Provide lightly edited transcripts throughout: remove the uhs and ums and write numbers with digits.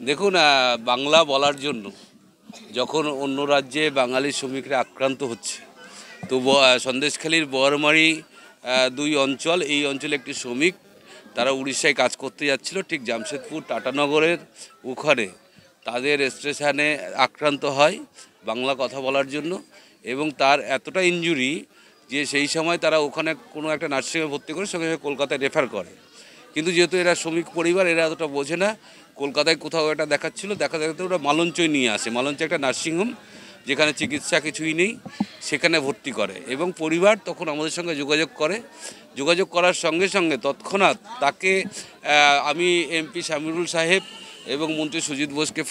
দেখুন, বাংলা বলার জন্য যখন অন্য রাজ্যে বাঙালি শ্রমিকরা আক্রান্ত হচ্ছে, তো সন্দেশখালীর বরমারি দুই অঞ্চল, এই অঞ্চলে একটি শ্রমিক তারা উড়িষ্যায় কাজ করতে যাচ্ছিল, ঠিক জামশেদপুর টাটানগরের ওখানে তাদের স্টেশনে আক্রান্ত হয় বাংলা কথা বলার জন্য, এবং তার এতটা ইনজুরি যে সেই সময় তারা ওখানে কোনো একটা নার্সিংহোমে ভর্তি করে সঙ্গে সঙ্গে কলকাতায় রেফার করে। কিন্তু যেহেতু এরা শ্রমিক পরিবার, এরা এতটা বোঝে না, কলকাতায় কোথাও একটা দেখাচ্ছিল, দেখা দেখাতে ওরা মালঞ্চই নিয়ে আসে। মালঞ্চ একটা নার্সিংহোম, যেখানে চিকিৎসা কিছুই নেই, সেখানে ভর্তি করে। এবং পরিবার তখন আমাদের সঙ্গে যোগাযোগ করার সঙ্গে সঙ্গে তৎক্ষণাৎ তাকে আমি এমপি শামিরুল সাহেব এবং মন্ত্রী সুজিত বোসকে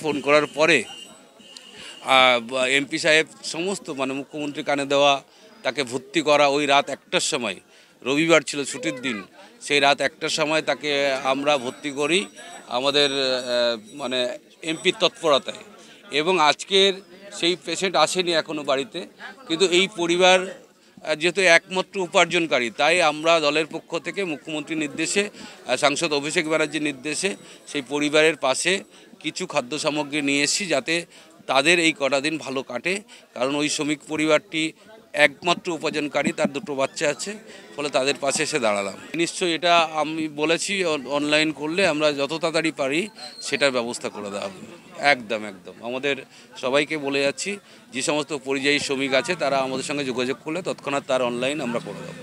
ফোন করার পরে এমপি সাহেব সমস্ত মুখ্যমন্ত্রী কানে দেওয়া, তাকে ভর্তি করা। ওই রাত 1টার সময়, রবিবার ছিল, ছুটির দিন, সেই রাত 1টার সময় তাকে আমরা ভর্তি করি আমাদের এমপির তৎপরতায়। এবং আজকের সেই পেশেন্ট আসেনি এখনও বাড়িতে, কিন্তু এই পরিবার যেহেতু একমাত্র উপার্জনকারী, তাই আমরা দলের পক্ষ থেকে মুখ্যমন্ত্রীর নির্দেশে, সাংসদ অভিষেক ব্যানার্জির নির্দেশে সেই পরিবারের পাশে কিছু খাদ্য সামগ্রী নিয়ে এসেছি, যাতে তাদের এই কটা দিন ভালো কাটে। কারণ ওই শ্রমিক পরিবারটি একমাত্র উপার্জনকারী, তার 2টো বাচ্চা আছে, ফলে তাদের পাশে এসে দাঁড়ালাম। নিশ্চয়ই এটা আমি বলেছি, অনলাইন করলে আমরা যত তাড়াতাড়ি পারি সেটার ব্যবস্থা করে দেওয়া হবে। একদম আমাদের সবাইকে বলে যাচ্ছি, যে সমস্ত পরিযায়ী শ্রমিক আছে তারা আমাদের সঙ্গে যোগাযোগ করলে তৎক্ষণাৎ তার অনলাইন আমরা করে দেবো।